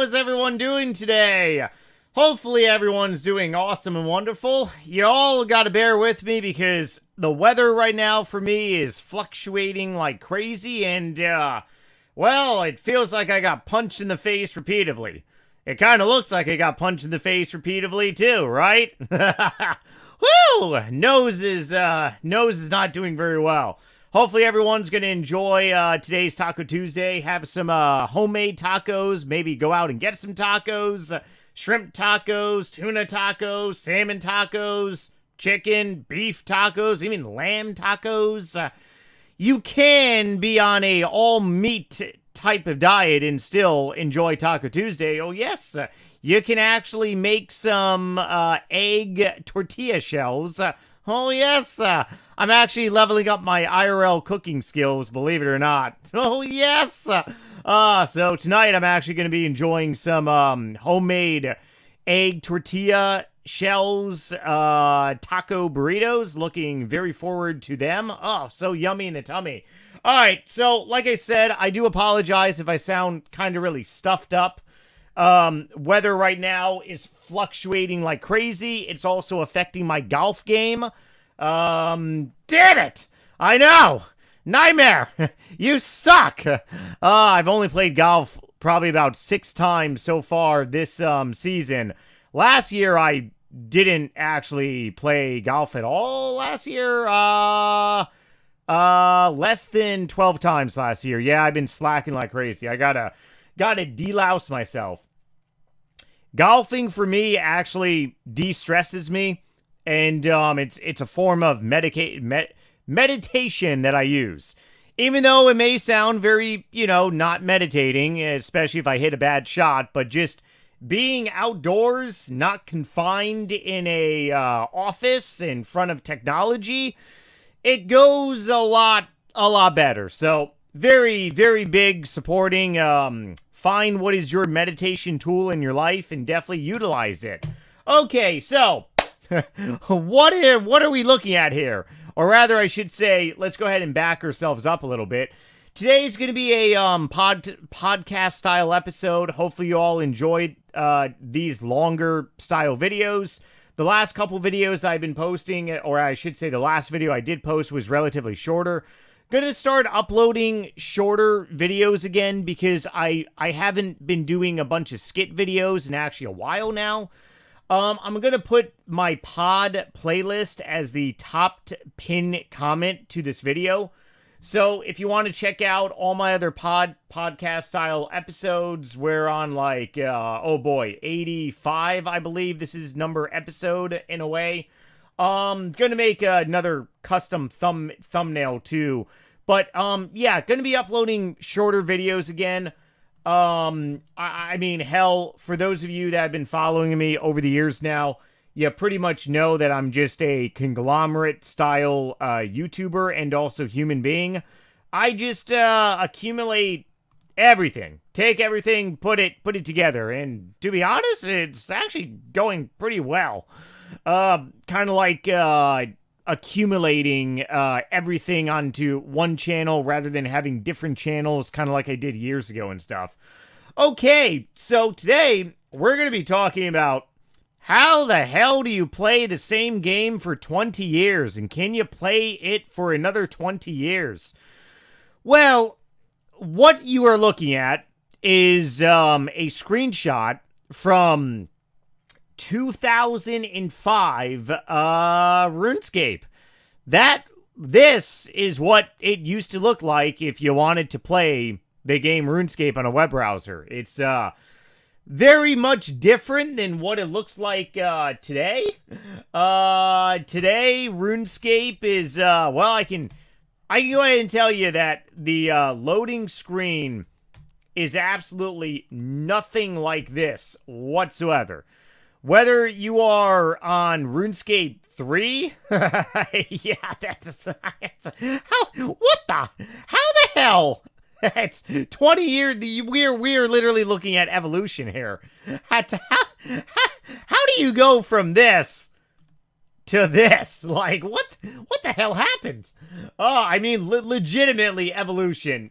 how is everyone doing today? Hopefully everyone's doing awesome and wonderful. You all gotta bear with me because the weather right now for me is fluctuating like crazy and, well, it feels like I got punched in the face repeatedly. It kind of looks like I got punched in the face repeatedly too, right? Woo! Nose is not doing very well. Hopefully everyone's going to enjoy today's Taco Tuesday. Have some homemade tacos. Maybe go out and get some tacos. Shrimp tacos, tuna tacos, salmon tacos, chicken, beef tacos, even lamb tacos. You can be on a all-meat type of diet and still enjoy Taco Tuesday. Oh, yes. You can actually make some egg tortilla shells. Oh, yes. I'm actually leveling up my IRL cooking skills, believe it or not. Oh, yes. So tonight I'm actually going to be enjoying some homemade egg tortilla shells, taco burritos. Looking very forward to them. Oh, so yummy in the tummy. All right, so like I said, I do apologize if I sound kind of really stuffed up. Weather right now is fluctuating like crazy. It's also affecting my golf game. Damn it! I know! Nightmare! You suck! I've only played golf probably about 6 times so far this, season. Last year, I didn't actually play golf at all last year. Less than 12 times last year. Yeah, I've been slacking like crazy. I gotta delouse myself. Golfing for me actually de-stresses me, and it's a form of meditation that I use. Even though it may sound very, not meditating, especially if I hit a bad shot, but just being outdoors, not confined in a office in front of technology, it goes a lot better. So very, very big supporting. Find what is your meditation tool in your life and definitely utilize it. Okay, so what are we looking at here? Or rather, I should say, let's go ahead and back ourselves up a little bit. Today's going to be a podcast style episode. Hopefully you all enjoyed these longer style videos. The last couple videos I've been posting, or I should say the last video I did post was relatively shorter. Gonna start uploading shorter videos again because I haven't been doing a bunch of skit videos in actually a while now. I'm gonna put my pod playlist as the top pin comment to this video. So if you want to check out all my other podcast style episodes, we're on like, 85, I believe this is number episode in a way. Gonna make another custom thumbnail too. But, yeah, gonna be uploading shorter videos again. I mean, hell, for those of you that have been following me over the years now, you pretty much know that I'm just a conglomerate-style YouTuber and also human being. I just accumulate everything. Take everything, put it together. And to be honest, it's actually going pretty well. Kind of like accumulating everything onto one channel rather than having different channels, kind of like I did years ago and stuff. Okay, so today we're going to be talking about how the hell do you play the same game for 20 years, and can you play it for another 20 years? Well, what you are looking at is a screenshot from 2005 RuneScape. This is what it used to look like if you wanted to play the game RuneScape on a web browser. It's very much different than what it looks like today. Today RuneScape is well, I can go ahead and tell you that the loading screen is absolutely nothing like this whatsoever. Whether you are on RuneScape 3, yeah, that's how the hell? It's 20 years. We're literally looking at evolution here. How do you go from this to this? Like, what the hell happened? Oh, I mean, legitimately evolution.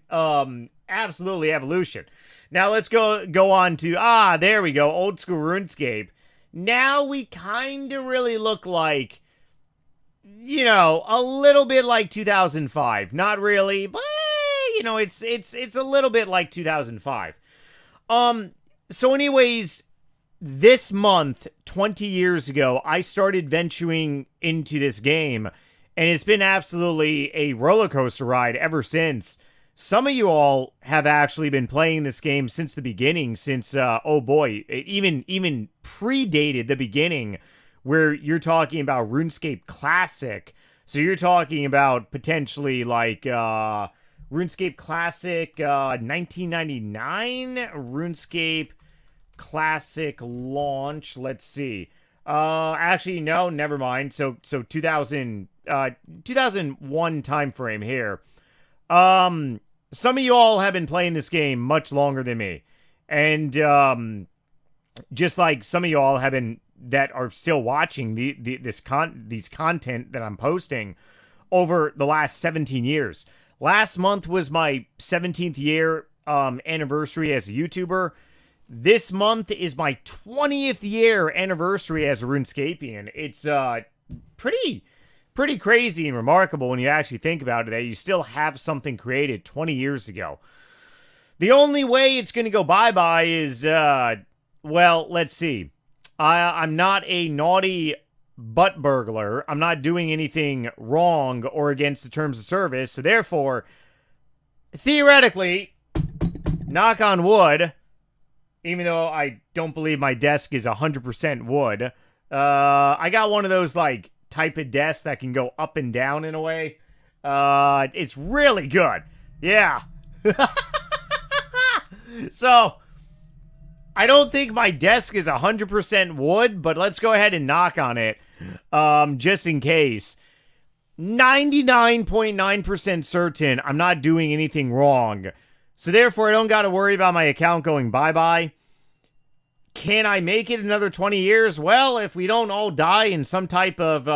Absolutely evolution. Now let's go on to, there we go, old school RuneScape. Now we kind of really look like, you know, a little bit like 2005. Not really, but, you know, it's a little bit like 2005. So anyways, this month, 20 years ago, I started venturing into this game, and it's been absolutely a roller coaster ride ever since. Some of you all have actually been playing this game since the beginning, since, oh boy, it even predated the beginning, where you're talking about RuneScape Classic. So you're talking about potentially like, RuneScape Classic, 1999, RuneScape Classic launch. Let's see. Actually, no, never mind. So 2001 time frame here. Some of you all have been playing this game much longer than me. And, just like some of you all have been, that are still watching these content that I'm posting over the last 17 years. Last month was my 17th year, anniversary as a YouTuber. This month is my 20th year anniversary as a RuneScapian. It's, pretty crazy and remarkable when you actually think about it, that you still have something created 20 years ago. The only way it's going to go bye-bye is, well, let's see. I'm not a naughty butt burglar. I'm not doing anything wrong or against the terms of service. So therefore, theoretically, knock on wood, even though I don't believe my desk is 100% wood, I got one of those, like, type of desk that can go up and down in a way. It's really good. Yeah. So, I don't think my desk is 100% wood, but let's go ahead and knock on it, just in case. 99.9% certain I'm not doing anything wrong. So therefore, I don't got to worry about my account going bye-bye. Can I make it another 20 years? Well, if we don't all die in some type of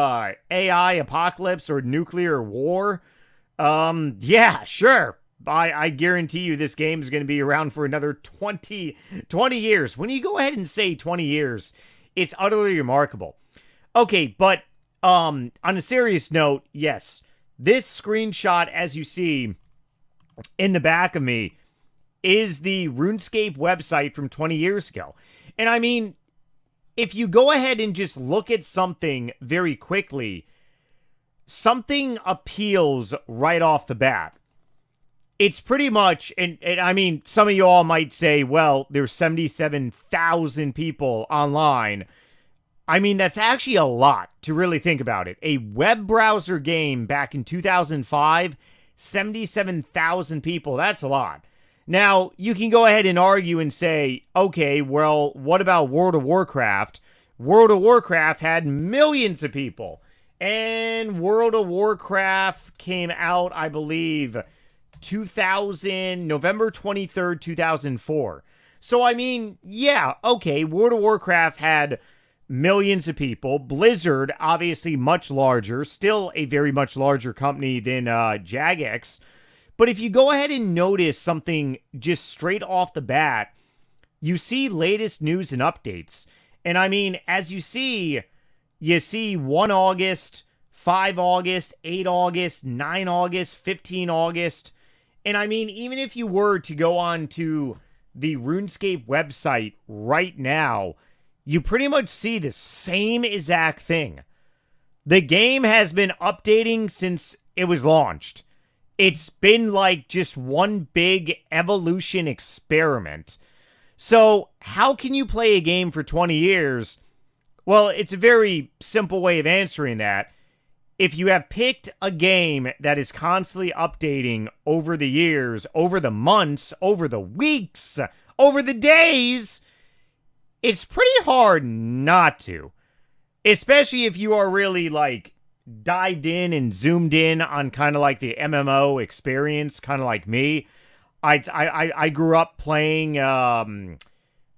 AI apocalypse or nuclear war, yeah, sure. I guarantee you this game is going to be around for another 20 years. When you go ahead and say 20 years, it's utterly remarkable. Okay, but on a serious note, yes, this screenshot, as you see in the back of me, is the RuneScape website from 20 years ago. And I mean, if you go ahead and just look at something very quickly, something appeals right off the bat. It's pretty much, and I mean, some of you all might say, well, there's 77,000 people online. I mean, that's actually a lot to really think about it. A web browser game back in 2005, 77,000 people, that's a lot. Now, you can go ahead and argue and say, okay, well, what about World of Warcraft? World of Warcraft had millions of people. And World of Warcraft came out, I believe, November 23rd, 2004. So, I mean, yeah, okay, World of Warcraft had millions of people. Blizzard, obviously much larger, still a very much larger company than Jagex. But if you go ahead and notice something just straight off the bat, you see latest news and updates. And I mean, as you see 1 August, 5 August, 8 August, 9 August, 15 August. And I mean, even if you were to go on to the RuneScape website right now, you pretty much see the same exact thing. The game has been updating since it was launched. It's been like just one big evolution experiment. So how can you play a game for 20 years? Well, it's a very simple way of answering that. If you have picked a game that is constantly updating over the years, over the months, over the weeks, over the days, it's pretty hard not to. Especially if you are really like dived in and zoomed in on kind of like the MMO experience, kind of like me. I grew up playing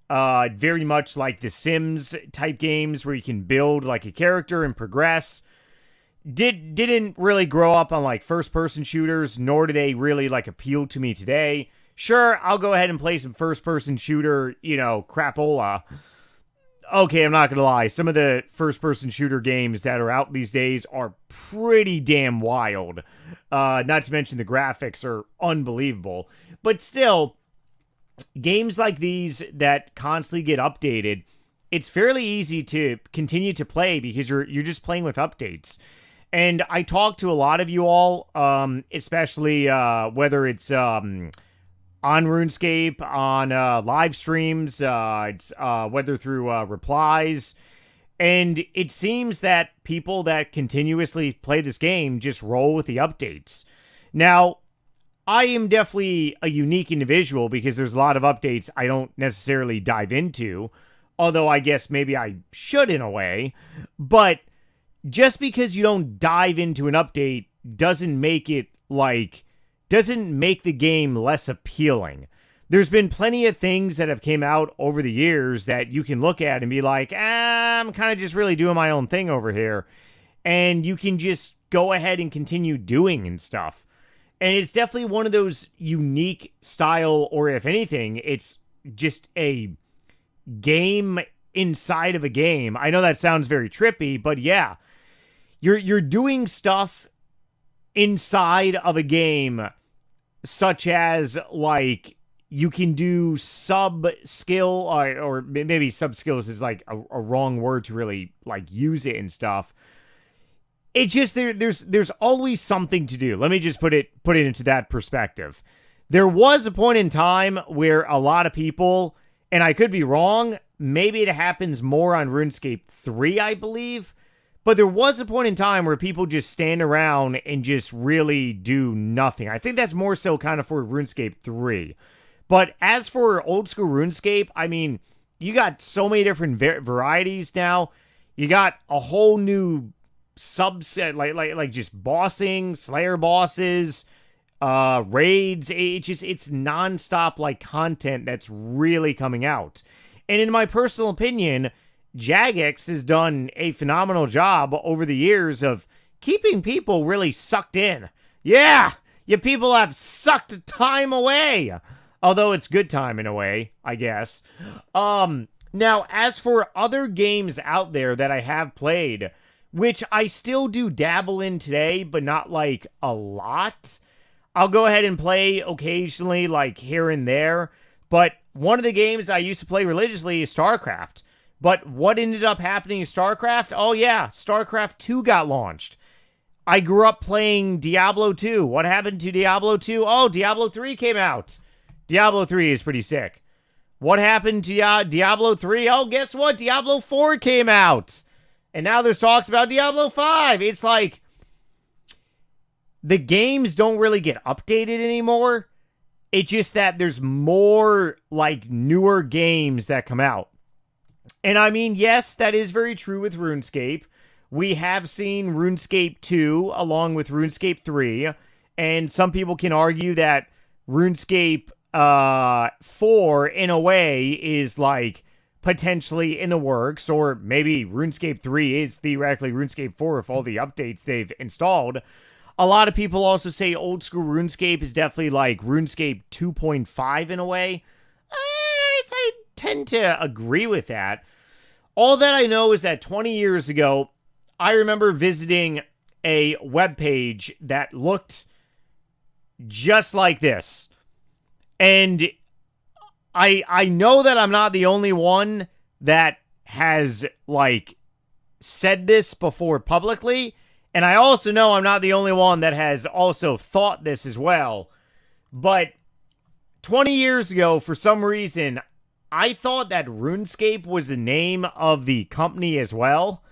very much like the Sims type games where you can build like a character and progress. Didn't really grow up on like first person shooters, nor do they really like appeal to me today. Sure, I'll go ahead and play some first-person shooter, crapola. Okay, I'm not going to lie. Some of the first-person shooter games that are out these days are pretty damn wild. Not to mention the graphics are unbelievable. But still, games like these that constantly get updated, it's fairly easy to continue to play because you're just playing with updates. And I talk to a lot of you all, especially whether it's on RuneScape, on live streams, it's whether through replies. And it seems that people that continuously play this game just roll with the updates. Now, I am definitely a unique individual because there's a lot of updates I don't necessarily dive into. Although I guess maybe I should in a way. But just because you don't dive into an update doesn't make it doesn't make the game less appealing. There's been plenty of things that have came out over the years that you can look at and be like, I'm kind of just really doing my own thing over here. And you can just go ahead and continue doing and stuff. And it's definitely one of those unique style, or if anything, it's just a game inside of a game. I know that sounds very trippy, but yeah. You're doing stuff inside of a game, such as you can do sub skill, or maybe sub skills is a wrong word to really use it and stuff. It just there's always something to do. Let me just put it into that perspective. There was a point in time where a lot of people, and I could be wrong, maybe it happens more on RuneScape 3, I believe. But there was a point in time where people just stand around and just really do nothing. I think that's more so kind of for RuneScape 3. But as for old school RuneScape, I mean, you got so many different varieties now. You got a whole new subset, like just bossing, Slayer bosses, raids. It's nonstop content that's really coming out. And in my personal opinion, Jagex has done a phenomenal job over the years of keeping people really sucked in. Yeah, you people have sucked time away. Although it's good time in a way, I guess. Now, as for other games out there that I have played, which I still do dabble in today, but not a lot, I'll go ahead and play occasionally, here and there. But one of the games I used to play religiously is StarCraft. But what ended up happening in StarCraft? Oh yeah, StarCraft 2 got launched. I grew up playing Diablo 2. What happened to Diablo 2? Oh, Diablo 3 came out. Diablo 3 is pretty sick. What happened to Diablo 3? Oh, guess what? Diablo 4 came out. And now there's talks about Diablo 5. It's the games don't really get updated anymore. It's just that there's more newer games that come out. And I mean, yes, that is very true with RuneScape. We have seen RuneScape 2 along with RuneScape 3. And some people can argue that RuneScape 4, in a way, is potentially in the works. Or maybe RuneScape 3 is theoretically RuneScape 4 with all the updates they've installed. A lot of people also say old school RuneScape is definitely RuneScape 2.5 in a way. I tend to agree with that. All that I know is that 20 years ago, I remember visiting a webpage that looked just like this. And I know that I'm not the only one that has, said this before publicly. And I also know I'm not the only one that has also thought this as well. But 20 years ago, for some reason, I thought that RuneScape was the name of the company as well.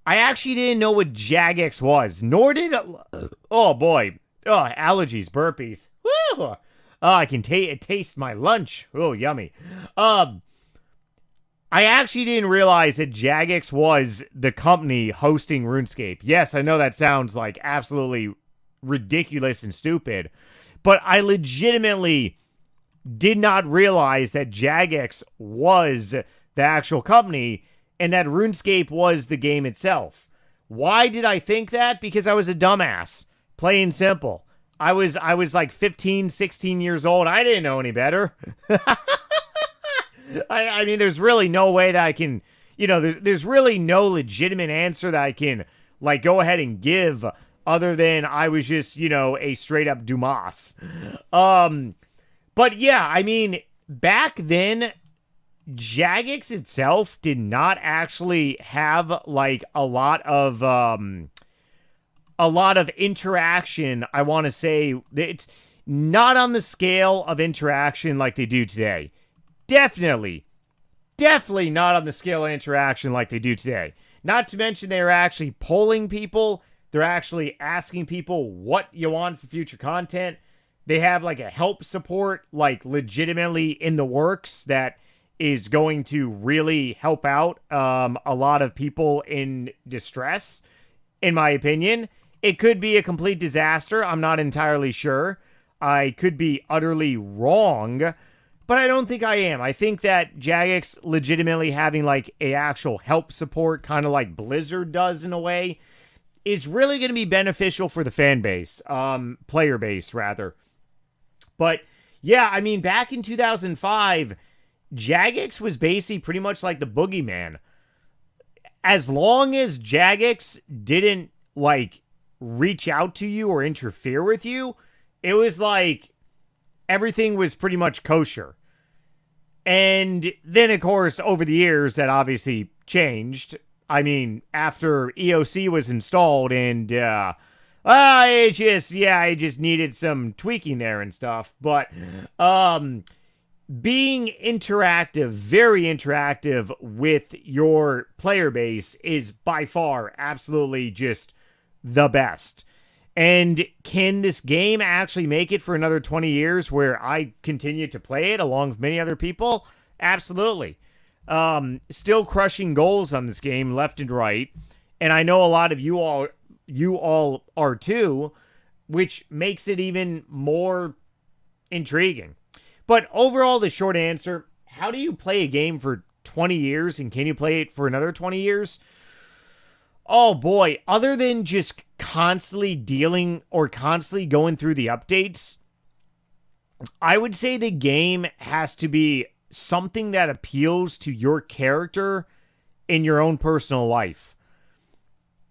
I actually didn't know what Jagex was, nor did... Oh, boy. Oh, allergies, burpees. Woo! Oh, I can taste my lunch. Oh, yummy. I actually didn't realize that Jagex was the company hosting RuneScape. Yes, I know that sounds absolutely ridiculous and stupid, but I legitimately did not realize that Jagex was the actual company and that RuneScape was the game itself. Why did I think that? Because I was a dumbass. Plain and simple. I was like 15, 16 years old. I didn't know any better. I mean, there's really no way that I can, there's really no legitimate answer that I can, like, go ahead and give other than I was just, a straight up Dumas. But yeah, I mean, back then, Jagex itself did not actually have, like, a lot of interaction. I want to say it's not on the scale of interaction like they do today. Definitely not on the scale of interaction like they do today. Not to mention they're actually polling people. They're actually asking people what you want for future content. They have like a help support, like legitimately in the works that is going to really help out a lot of people in distress, in my opinion. It could be a complete disaster. I'm not entirely sure. I could be utterly wrong, but I don't think I am. I think that Jagex legitimately having like a actual help support, kind of like Blizzard does in a way, is really going to be beneficial for the fan base, player base rather. But yeah, I mean, back in 2005, Jagex was basically pretty much like the boogeyman. As long as Jagex didn't like reach out to you or interfere with you, it was like everything was pretty much kosher. And then, of course, over the years, that obviously changed. I mean, after EOC was installed and, it just needed some tweaking there and stuff. But, being interactive, very interactive with your player base is by far absolutely just the best. And can this game actually make it for another 20 years where I continue to play it along with many other people? Absolutely. Still crushing goals on this game left and right. And I know a lot of you all are too, which makes it even more intriguing. But overall, the short answer, how do you play a game for 20 years and can you play it for another 20 years? Oh boy, other than just constantly dealing or constantly going through the updates, I would say the game has to be something that appeals to your character in your own personal life.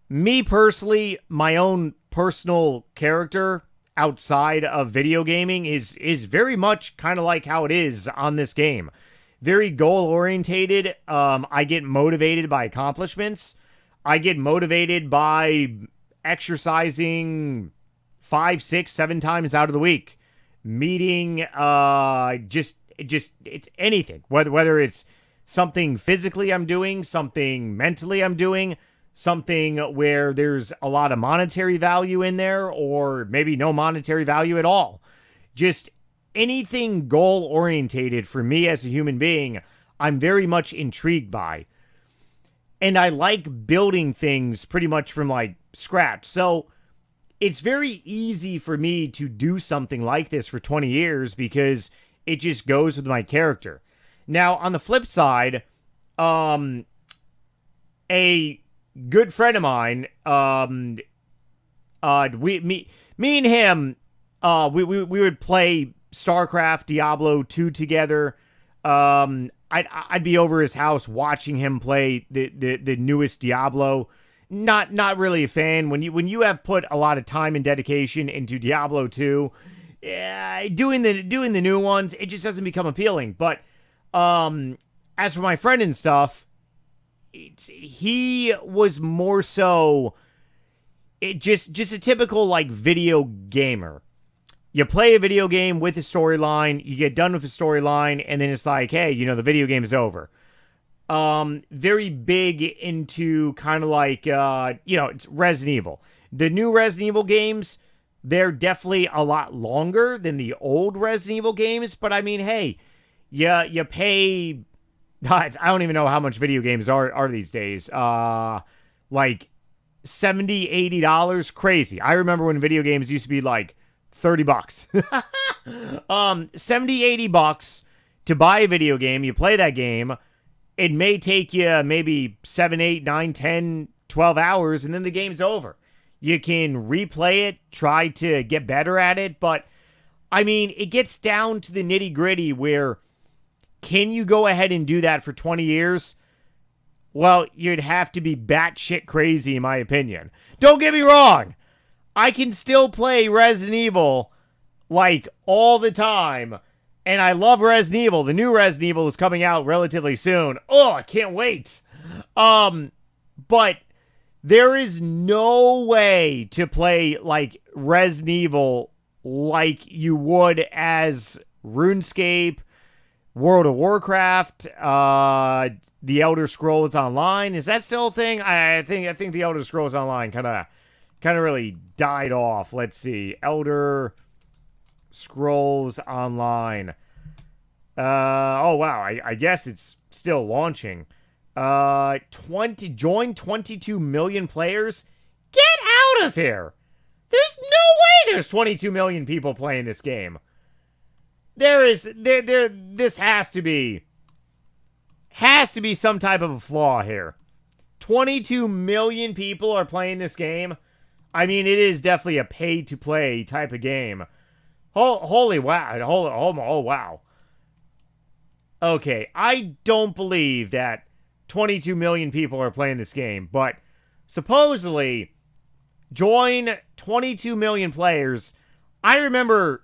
Me personally, my own personal character outside of video gaming is very much kind of like how it is on this game. Very goal orientated. I get motivated by accomplishments. I get motivated by exercising 5, 6, 7 times out of the week. Meeting, just it's anything. Whether it's something physically I'm doing, something mentally I'm doing, something where there's a lot of monetary value in there, or maybe no monetary value at all. Just anything goal orientated for me as a human being, I'm very much intrigued by. And I like building things pretty much from like scratch. So it's very easy for me to do something like this for 20 years because it just goes with my character. Now, on the flip side, a good friend of mine, me and him, we would play StarCraft, Diablo 2 together. I'd be over his house watching him play the newest Diablo. Not really a fan. When you have put a lot of time and dedication into Diablo 2, doing the new ones, it just doesn't become appealing. But as for my friend and stuff, he was more so just a typical like video gamer. You play a video game with a storyline, you get done with the storyline, and then it's like, hey, the video game is over. Very big into kind of like, it's Resident Evil. The new Resident Evil games, they're definitely a lot longer than the old Resident Evil games, but I mean, hey, you pay, I don't even know how much video games are these days. Like $70, $80, crazy. I remember when video games used to be like $30. $70, $80 to buy a video game. You play that game. It may take you maybe 7, 8, 9, 10, 12 hours, and then the game's over. You can replay it, try to get better at it, but I mean, it gets down to the nitty gritty where can you go ahead and do that for 20 years? Well, you'd have to be batshit crazy, in my opinion. Don't get me wrong. I can still play Resident Evil, like, all the time. And I love Resident Evil. The new Resident Evil is coming out relatively soon. Oh, I can't wait. But there is no way to play, like, Resident Evil like you would as RuneScape, World of Warcraft, The Elder Scrolls Online. Is that still a thing? I think The Elder Scrolls Online kind of really died off. Let's see. Elder Scrolls Online. Oh wow, I guess it's still launching. Join 22 million players. Get out of here. There's no way there's 22 million people playing this game. This has to be some type of a flaw here. 22 million people are playing this game. I mean, it is definitely a pay-to-play type of game. Holy wow. Oh, wow. Okay, I don't believe that 22 million people are playing this game, but supposedly, join 22 million players. I remember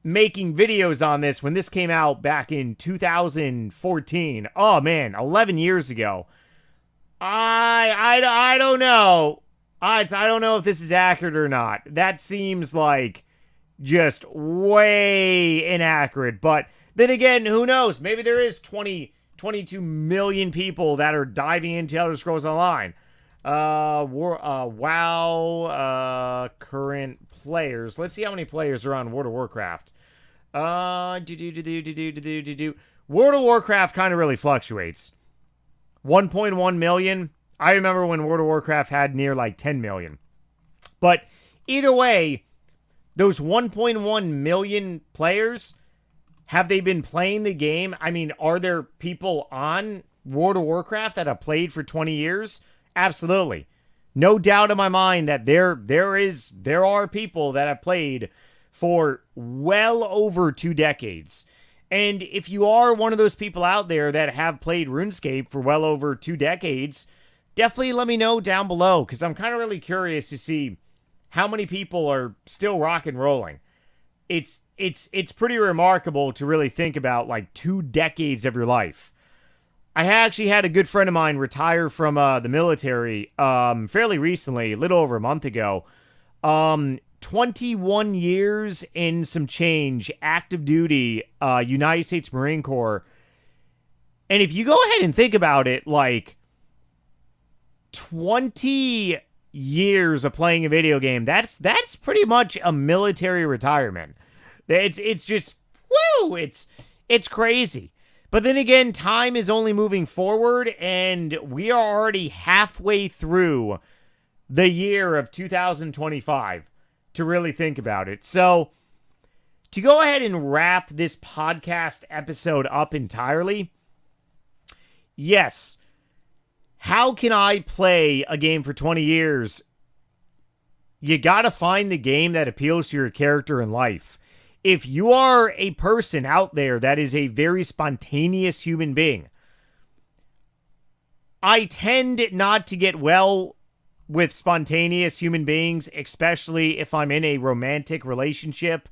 making videos on this when this came out back in 2014. Oh, man, 11 years ago. I don't know. I don't know if this is accurate or not. That seems like just way inaccurate. But then again, who knows? Maybe there is 22 million people that are diving into Elder Scrolls Online. WoW current players. Let's see how many players are on World of Warcraft. World of Warcraft kind of really fluctuates. 1.1 million. I remember when World of Warcraft had near like 10 million. But either way, those 1.1 million players, have they been playing the game? I mean, are there people on World of Warcraft that have played for 20 years? Absolutely. No doubt in my mind that there are people that have played for well over 2 decades. And if you are one of those people out there that have played RuneScape for well over 2 decades, definitely let me know down below, because I'm kind of really curious to see how many people are still rock and rolling. It's pretty remarkable to really think about, like, 2 decades of your life. I actually had a good friend of mine retire from the military fairly recently, a little over a month ago. 21 years and some change, active duty, United States Marine Corps. And if you go ahead and think about it, like, 20 years of playing a video game, that's pretty much a military retirement. It's just, woo, it's crazy. But then again, time is only moving forward, and we are already halfway through the year of 2025 to really think about it. So, to go ahead and wrap this podcast episode up entirely, yes, how can I play a game for 20 years? You gotta find the game that appeals to your character in life. If you are a person out there that is a very spontaneous human being, I tend not to get well with spontaneous human beings, especially if I'm in a romantic relationship.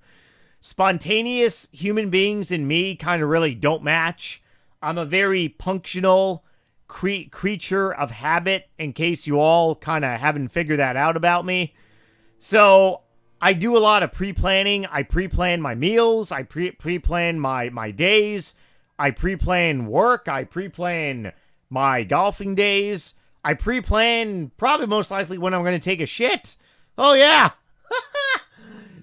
Spontaneous human beings and me kind of really don't match. I'm a very punctual creature of habit, in case you all kind of haven't figured that out about me. So I do a lot of pre-planning. I pre-plan my meals. I pre-plan my days. I pre-plan work. I pre-plan my golfing days. I pre-plan probably most likely when I'm going to take a shit. Oh, yeah.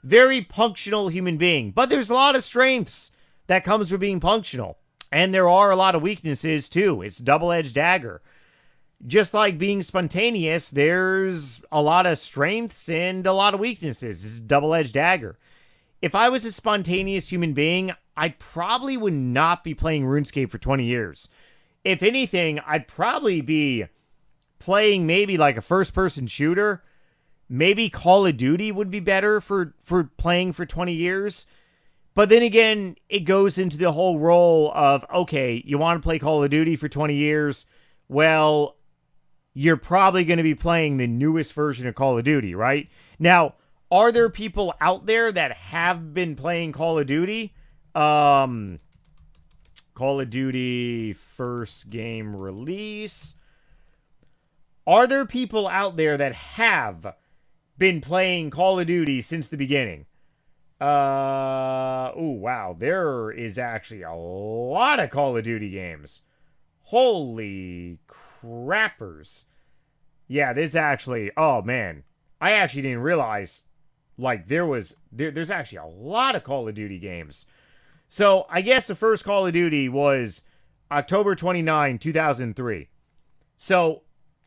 Very punctual human being. But there's a lot of strengths that comes with being punctual. And there are a lot of weaknesses, too. It's a double-edged dagger. Just like being spontaneous, there's a lot of strengths and a lot of weaknesses. It's a double-edged dagger. If I was a spontaneous human being, I probably would not be playing RuneScape for 20 years. If anything, I'd probably be playing maybe like a first-person shooter. maybe Call of Duty would be better for playing for 20 years. But then again, it goes into the whole role of, okay, you want to play Call of Duty for 20 years? Well, you're probably going to be playing the newest version of Call of Duty, right? Now, are there people out there that have been playing Call of Duty? Call of Duty first game release. Are there people out there that have been playing Call of Duty since the beginning? Oh, wow. There is actually a lot of Call of Duty games. Holy crappers. Yeah, there's actually, oh man. I actually didn't realize, like, there's actually a lot of Call of Duty games. So, I guess the first Call of Duty was October 29, 2003. So,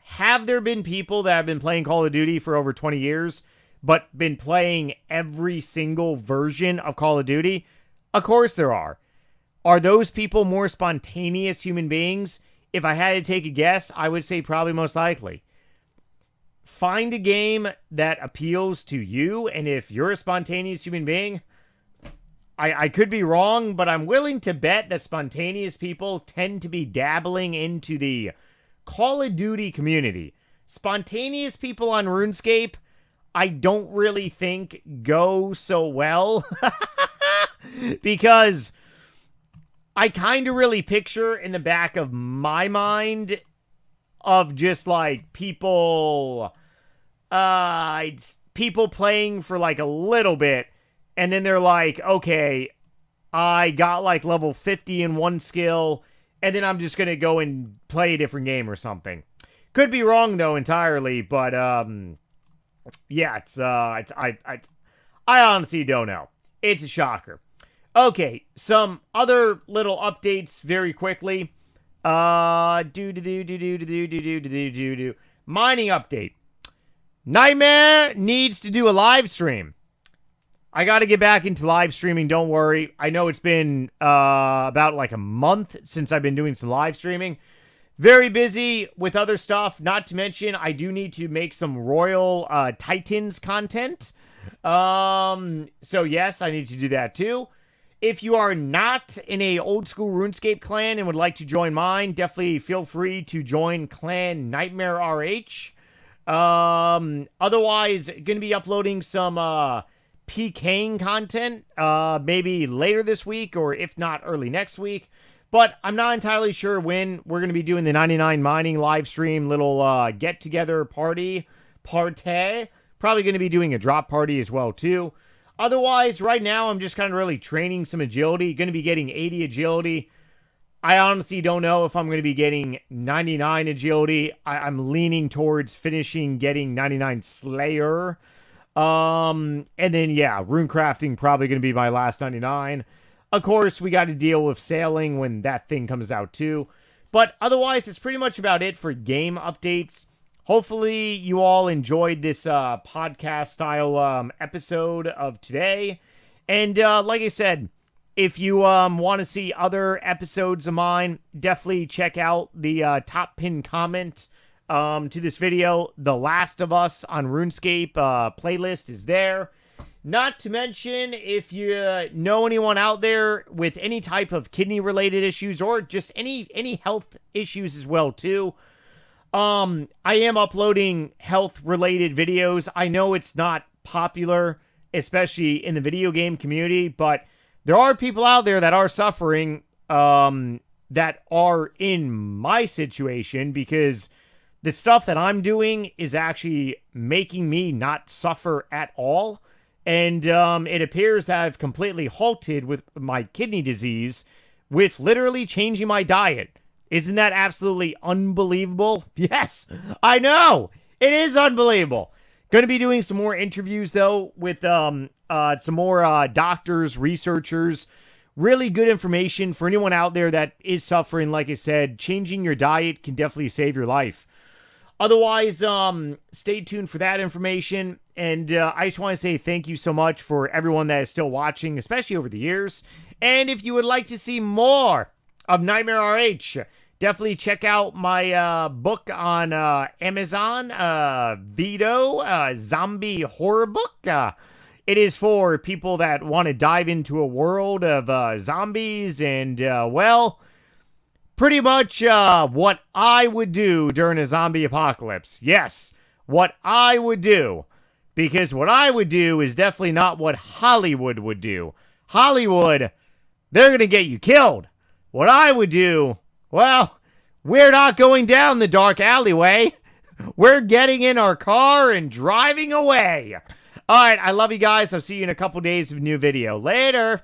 have there been people that have been playing Call of Duty for over 20 years, but been playing every single version of Call of Duty? Of course there are. Are those people more spontaneous human beings? If I had to take a guess, I would say probably most likely. Find a game that appeals to you, and if you're a spontaneous human being, I could be wrong, but I'm willing to bet that spontaneous people tend to be dabbling into the Call of Duty community. Spontaneous people on RuneScape, I don't really think go so well. Because I kind of really picture in the back of my mind of just like people playing for like a little bit, and then they're like, okay, I got like level 50 in one skill, and then I'm just gonna go and play a different game or something. Could be wrong though entirely, but yeah, I honestly don't know. It's a shocker. Okay, some other little updates very quickly. Mining update. Nightmare needs to do a live stream. I got to get back into live streaming, don't worry. I know it's been about like a month since I've been doing some live streaming. Very busy with other stuff. Not to mention, I do need to make some Royal Titans content. So yes, I need to do that too. If you are not in a old school RuneScape clan and would like to join mine, definitely feel free to join clan NightmareRH. Otherwise, going to be uploading some PKing content maybe later this week, or if not early next week. But I'm not entirely sure when we're going to be doing the 99 mining live stream little get-together partay. Probably going to be doing a drop party as well too. Otherwise, right now, I'm just kind of really training some agility. Going to be getting 80 agility. I honestly don't know if I'm going to be getting 99 agility. I'm leaning towards finishing getting 99 Slayer. And then, yeah, runecrafting probably going to be my last 99. Of course, we got to deal with sailing when that thing comes out too. But otherwise, it's pretty much about it for game updates. Hopefully, you all enjoyed this podcast-style episode of today. And like I said, if you want to see other episodes of mine, definitely check out the top pinned comment to this video. The Last of Us on RuneScape playlist is there. Not to mention, if you know anyone out there with any type of kidney-related issues or just any health issues as well, too, I am uploading health-related videos. I know it's not popular, especially in the video game community, but there are people out there that are suffering, that are in my situation, because the stuff that I'm doing is actually making me not suffer at all. And it appears that I've completely halted with my kidney disease with literally changing my diet. Isn't that absolutely unbelievable? Yes, I know. It is unbelievable. Going to be doing some more interviews, though, with some more doctors, researchers. Really good information for anyone out there that is suffering. Like I said, changing your diet can definitely save your life. Otherwise, stay tuned for that information. And I just want to say thank you so much for everyone that is still watching, especially over the years. And if you would like to see more of NightmareRH, Definitely check out my book on Amazon, Vito, zombie horror book. It is for people that want to dive into a world of zombies and, well, pretty much what I would do during a zombie apocalypse. Yes, what I would do. Because what I would do is definitely not what Hollywood would do. Hollywood, they're going to get you killed. What I would do, well, we're not going down the dark alleyway. We're getting in our car and driving away. All right, I love you guys. I'll see you in a couple days with a new video. Later.